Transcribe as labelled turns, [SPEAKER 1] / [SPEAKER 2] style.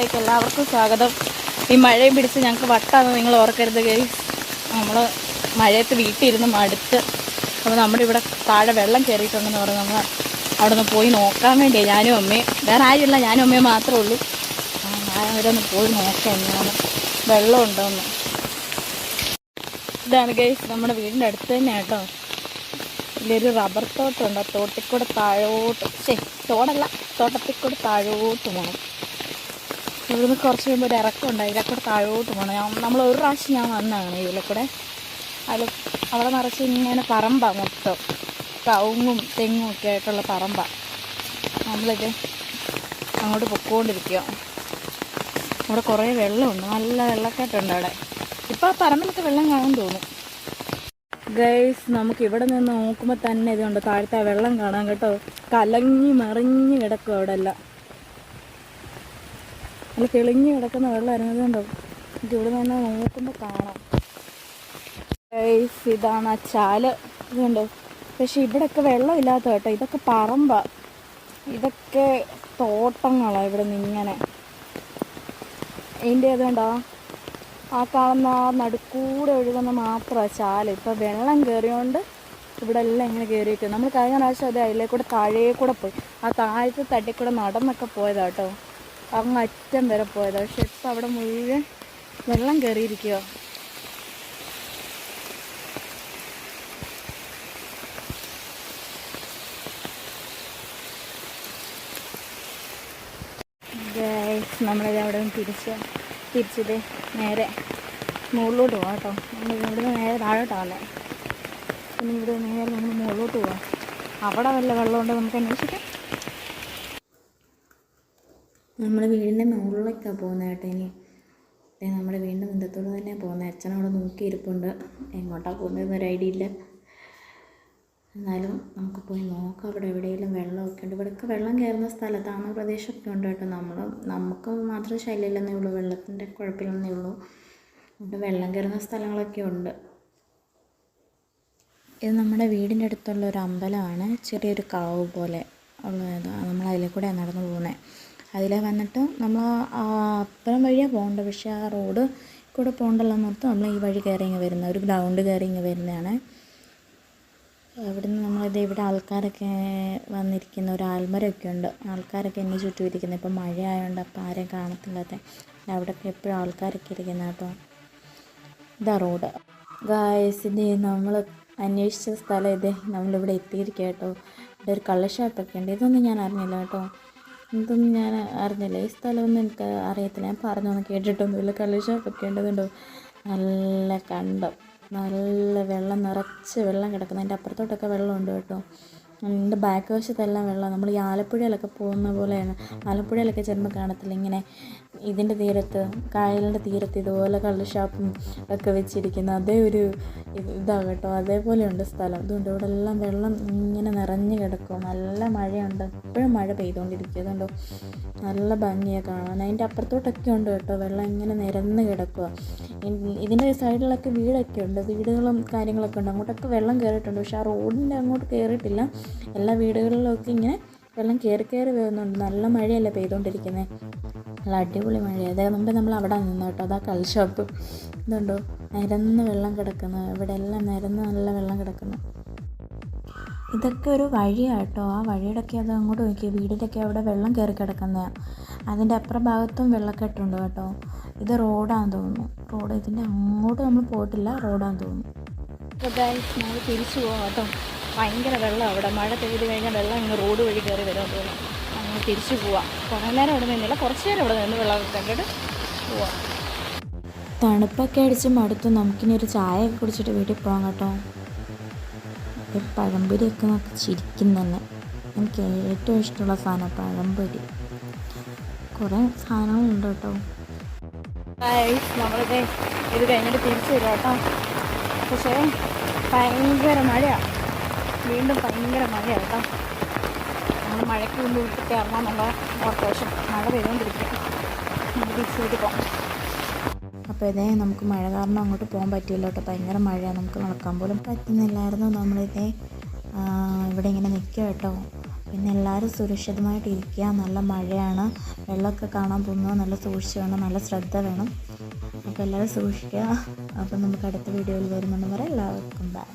[SPEAKER 1] വ്ളോഗിലേക്ക് എല്ലാവർക്കും സ്വാഗതം. ഈ മഴയും പിടിച്ച് ഞങ്ങൾക്ക് വട്ടാന്ന് നിങ്ങൾ ഓർക്കരുത് ഗൈസ്. നമ്മൾ മഴയത്ത് വീട്ടിലിരുന്ന് മടുത്ത്. അപ്പോൾ നമ്മുടെ ഇവിടെ താഴെ വെള്ളം കയറിയിട്ടുണ്ടെന്ന് പറഞ്ഞ് നമ്മൾ അവിടെ നിന്ന് പോയി നോക്കാൻ വേണ്ടിയാണ് ഞാനും അമ്മയും. വേറെ ആരുമില്ല, ഞാനും അമ്മയും മാത്രമേ ഉള്ളൂ. ഞാൻ അവിടെ ഒന്ന് പോയി നോക്കാം എങ്ങനെയാണ് വെള്ളം ഉണ്ടോയെന്ന്. ഇതാണ് ഗൈസ് നമ്മുടെ വീടിൻ്റെ അടുത്ത് തന്നെ കേട്ടോ. ഇതിലൊരു റബ്ബർ തോട്ടമുണ്ട്. ആ തോട്ടിൽ കൂടെ താഴോട്ട് തോടല്ല, തോട്ടത്തിൽ കൂടെ താഴോട്ട് പോകണം. ഇവിടുന്ന് കുറച്ച് കഴിയുമ്പോൾ ഒരു ഇറക്കമുണ്ട്, ഇതിലെ കൂടെ താഴോട്ട് പോകണം. നമ്മൾ ഒരു പ്രാവശ്യം ഞാൻ വന്നതാണ് ഇതിലെ കൂടെ. അവിടെ നിറച്ച് ഇങ്ങനെ പറമ്പാണ് മൊത്തം, കവുങ്ങും തെങ്ങും ഒക്കെ ആയിട്ടുള്ള പറമ്പാണ്. നമ്മളിത് അങ്ങോട്ട് പൊക്കോണ്ടിരിക്കുക. അവിടെ കുറേ വെള്ളമുണ്ട്, നല്ല വെള്ളക്കെട്ടുണ്ട് അവിടെ. ഇപ്പോൾ ആ പറമ്പിലൊക്കെ വെള്ളം കാണാൻ തോന്നും ഗൈസ്. നമുക്ക് ഇവിടെ നിന്ന് നോക്കുമ്പോൾ തന്നെ ഇതുണ്ട്, താഴത്തെ വെള്ളം കാണാൻ കേട്ടോ. കലങ്ങി മറിഞ്ഞ് കിടക്കും അവിടെ എല്ലാം. നല്ല തെളിഞ്ഞ് കിടക്കുന്ന വെള്ളം ഇറങ്ങുന്നുണ്ടോ, നമുക്ക് ഇവിടെ നിന്ന് നോക്കുമ്പോൾ കാണാം ഗൈസ്. ഇതാണ് ആ ചാല്, ഇതുണ്ടോ. പക്ഷെ ഇവിടെയൊക്കെ വെള്ളമില്ലാത്ത കേട്ടോ, ഇതൊക്കെ പറമ്പാണ്, ഇതൊക്കെ തോട്ടങ്ങളാണ്. ഇവിടെ നിന്ന് ഇങ്ങനെ ഇതിൻ്റെ അതുകൊണ്ടോ ആ കാണുന്ന ആ നടുക്കൂടെ ഒഴുകുന്ന മാത്രമാണ് ചാല്. ഇപ്പോൾ വെള്ളം കയറിയോണ്ട് ഇവിടെ എല്ലാം ഇങ്ങനെ കയറിയിട്ട്. നമ്മൾ കഴിഞ്ഞ പ്രാവശ്യം അത് അതിലേ കൂടെ താഴേ കൂടെ പോയി, ആ താഴത്തെ തട്ടിൽ കൂടെ നടന്നൊക്കെ പോയതാണ് കേട്ടോ, അങ്ങ് അറ്റം വരെ പോയതാണ്. പക്ഷെ ഇപ്പം അവിടെ മുഴുവൻ വെള്ളം കയറിയിരിക്കുക. നമ്മളിത് അവിടെ നിന്ന് തിരിച്ചത് നേരെ മുകളിലോട്ട് പോകാം കേട്ടോ. നമ്മൾ ഇവിടുന്ന് നേരെ താഴോട്ടാണല്ലേ, പിന്നെ ഇവിടെ നേരെ നമ്മൾ മുകളിലോട്ട് പോകാം. അവിടെ വല്ല വെള്ളമുണ്ടോ നമുക്ക് അന്വേഷിക്കാം. നമ്മുടെ വീടിൻ്റെ മുകളിലേക്കാണ് പോകുന്നത് കേട്ടോ. ഇനി നമ്മുടെ വീടിൻ്റെ മുറ്റത്തോട് തന്നെ പോകുന്നത്. അച്ഛനവിടെ നോക്കിയിരിപ്പുണ്ട്, എങ്ങോട്ടാണ് പോകുന്നതെന്നൊരു ഐഡിയ ഇല്ല. എന്നാലും നമുക്ക് പോയി നോക്കാം. അവിടെ എവിടെയെങ്കിലും വെള്ളമൊക്കെ ഉണ്ട്. ഇവിടെയൊക്കെ വെള്ളം കയറുന്ന സ്ഥലത്താണ്, പ്രദേശമൊക്കെ ഉണ്ട് കേട്ടോ. നമുക്ക് മാത്രം ശല്യമില്ലെന്നേ ഉള്ളൂ, വെള്ളത്തിൻ്റെ കുഴപ്പമില്ലെന്നേ ഉള്ളൂ. ഇവിടെ വെള്ളം കയറുന്ന സ്ഥലങ്ങളൊക്കെ ഉണ്ട്. ഇത് നമ്മുടെ വീടിൻ്റെ അടുത്തുള്ള ഒരു അമ്പലമാണ്, ചെറിയൊരു കാവ് പോലെ ഉള്ളത്. നമ്മൾ അതിലെ കൂടെയാണ് നടന്നു പോകുന്നത്. അതിലെ വന്നിട്ട് നമ്മൾ അപ്പുറം വഴിയാണ് പോകേണ്ടത്, പക്ഷേ ആ റോഡ് കൂടെ പോകണ്ടല്ലോ എന്നോർത്ത് നമ്മൾ ഈ വഴി കയറി ഇങ്ങ് വരുന്നത്, ഒരു ഗ്രൗണ്ട് കയറി ഇങ്ങ് വരുന്നതാണ്. അവിടുന്ന് ഇവിടെ ആൾക്കാരൊക്കെ വന്നിരിക്കുന്ന ഒരു ആൽമരമൊക്കെ ഉണ്ട്. ആൾക്കാരൊക്കെ എന്നെ ചുറ്റും ഇരിക്കുന്നത്. ഇപ്പം മഴ ആയതുകൊണ്ട് അപ്പം ആരെയും കാണത്തില്ലാത്ത അവിടെയൊക്കെ എപ്പോഴും ആൾക്കാരൊക്കെ ഇരിക്കുന്ന കേട്ടോ. ഇതാ റോഡ് ഗായ്സ്. ഇത് നമ്മൾ അന്വേഷിച്ച സ്ഥലം ഇത്, നമ്മളിവിടെ എത്തിയിരിക്കുക കേട്ടോ. ഇവിടെ ഒരു കള്ളുഷാപ്പൊക്കെ ഉണ്ട്. ഇതൊന്നും ഞാൻ അറിഞ്ഞില്ല കേട്ടോ, ഇതൊന്നും ഞാൻ അറിഞ്ഞില്ല. ഈ സ്ഥലമൊന്നും എനിക്ക് അറിയത്തില്ല, ഞാൻ പറഞ്ഞൊന്നും കേട്ടിട്ടൊന്നുമില്ല. കള്ളുഷാപ്പൊക്കെ ഉണ്ടതുണ്ടോ, നല്ല കണ്ടം, നല്ല വെള്ളം, നിറച്ച് വെള്ളം കിടക്കുന്നത്. അതിൻ്റെ അപ്പുറത്തോട്ടൊക്കെ വെള്ളമുണ്ട് കേട്ടോ. എൻ്റെ ബാക്ക് വശത്തെല്ലാം വെള്ളം. നമ്മൾ ഈ ആലപ്പുഴയിലൊക്കെ പോകുന്ന പോലെയാണ്. ആലപ്പുഴയിലൊക്കെ ചെല്ലുമ്പോൾ കാണത്തില്ല ഇങ്ങനെ ഇതിൻ്റെ തീരത്ത്, കായലിൻ്റെ തീരത്ത് ഇതുപോലെ കള്ള് ഷാപ്പും ഒക്കെ വെച്ചിരിക്കുന്ന അതേ ഒരു ഇതാണ് കേട്ടോ. അതേപോലെയുണ്ട് സ്ഥലം. അതുകൊണ്ട് ഇവിടെ എല്ലാം വെള്ളം ഇങ്ങനെ നിറഞ്ഞ് കിടക്കും. നല്ല മഴയുണ്ട്, എപ്പോഴും മഴ പെയ്തുകൊണ്ടിരിക്കും. അതുകൊണ്ടോ നല്ല ഭംഗിയാണ് കാണാൻ. അതിൻ്റെ അപ്പുറത്തോട്ടൊക്കെ ഉണ്ട് കേട്ടോ, വെള്ളം ഇങ്ങനെ നിരന്ന് കിടക്കുക. ഇതിൻ്റെ സൈഡിലൊക്കെ വീടൊക്കെ ഉണ്ട്, വീടുകളും കാര്യങ്ങളൊക്കെ ഉണ്ട്. അങ്ങോട്ടൊക്കെ വെള്ളം കയറിയിട്ടുണ്ട്, പക്ഷേ ആ റോഡിൻ്റെ അങ്ങോട്ട് കയറിയിട്ടില്ല. എല്ലാ വീടുകളിലൊക്കെ ഇങ്ങനെ വെള്ളം കയറി വരുന്നുണ്ട്. നല്ല മഴയല്ലേ പെയ്തുകൊണ്ടിരിക്കുന്നത്, നല്ല അടിപൊളി മഴയാണ്. അതായത് നമ്മൾ അവിടെ നിന്ന് കേട്ടോ. അതാ കള്ള് ഷോപ്പ്, ഇതുണ്ടോ നിരന്ന് വെള്ളം കിടക്കുന്നത്. ഇവിടെ എല്ലാം നിരന്ന് നല്ല വെള്ളം കിടക്കുന്നു. ഇതൊക്കെ ഒരു വഴിയാണ് കേട്ടോ. ആ വഴിയുടെയൊക്കെ അത് അങ്ങോട്ട് നോക്കിയ വീടിൻ്റെയൊക്കെ അവിടെ വെള്ളം കയറി കിടക്കുന്നതാണ്. അതിൻ്റെ അപ്പുറം ഭാഗത്തും വെള്ളക്കെട്ടുണ്ട് കേട്ടോ. ഇത് റോഡാണെന്ന് തോന്നുന്നു, റോഡ്. ഇതിൻ്റെ അങ്ങോട്ട് നമ്മൾ പോയിട്ടില്ല, റോഡാണെന്ന് തോന്നുന്നു. അപ്പോൾ ഗൈസ് നമ്മൾ തിരിച്ചു പോകാം കേട്ടോ. ഭയങ്കര വെള്ളം അവിടെ. മഴ പെയ്ത് കഴിഞ്ഞാൽ വെള്ളം ഇങ്ങനെ റോഡ് വഴി കയറി വരാൻ തോന്നും. അങ്ങനെ തിരിച്ചു പോവാം. കുറേ നേരം അവിടെ നിന്നില്ല, കുറച്ച് നേരം അവിടെ നിന്ന് വെള്ളമൊക്കെ കണ്ടിട്ട് പോവാം. തണുപ്പൊക്കെ അടിച്ച് മടുത്ത് നമുക്കിനി ഒരു ചായയൊക്കെ കുടിച്ചിട്ട് വീട്ടിൽ പോകാം കേട്ടോ. പഴംപൊരിയൊക്കെ നമുക്ക് ചിരിക്കും തന്നെ. എനിക്ക് ഏറ്റവും ഇഷ്ടമുള്ള സാധനം പഴംപൊരി. കുറേ സാധനങ്ങളുണ്ട് കേട്ടോ. നമ്മളിത് ഇത് കഴിഞ്ഞിട്ട് തിരിച്ചു വരും കേട്ടോ. പക്ഷേ ഭയങ്കര മഴയാണ്, വീണ്ടും ഭയങ്കര മഴയാണ് കേട്ടോ. നമ്മൾ മഴയ്ക്ക് മുമ്പ് വീട്ടിൽ ഇറങ്ങാമെന്നുള്ള ഓർത്തോഷം മഴ പെയ്തുകൊണ്ടിരിക്കുക. നമുക്ക് തിരിച്ച് വീട്ടിൽ പോകാം. അപ്പോൾ ഇതേ നമുക്ക് മഴ കാരണം അങ്ങോട്ട് പോകാൻ പറ്റില്ല കേട്ടോ. ഭയങ്കര മഴയാണ്, നമുക്ക് നടക്കാൻ പോലും പറ്റുന്നില്ലായിരുന്നു. നമ്മളിതേ ഇവിടെ ഇങ്ങനെ നിൽക്കുക കേട്ടോ. പിന്നെ എല്ലാവരും സുരക്ഷിതമായിട്ട് ഇരിക്കുക. നല്ല മഴയാണ്, വെള്ളമൊക്കെ കാണാൻ പോകുന്നത് നല്ല സൂക്ഷിച്ച് വേണം, നല്ല ശ്രദ്ധ വേണം. അപ്പോൾ എല്ലാവരും സൂക്ഷിക്കുക. അപ്പം നമുക്ക് അടുത്ത വീഡിയോയിൽ വരുമെന്ന് പറയാം. എല്ലാവർക്കും ബൈ.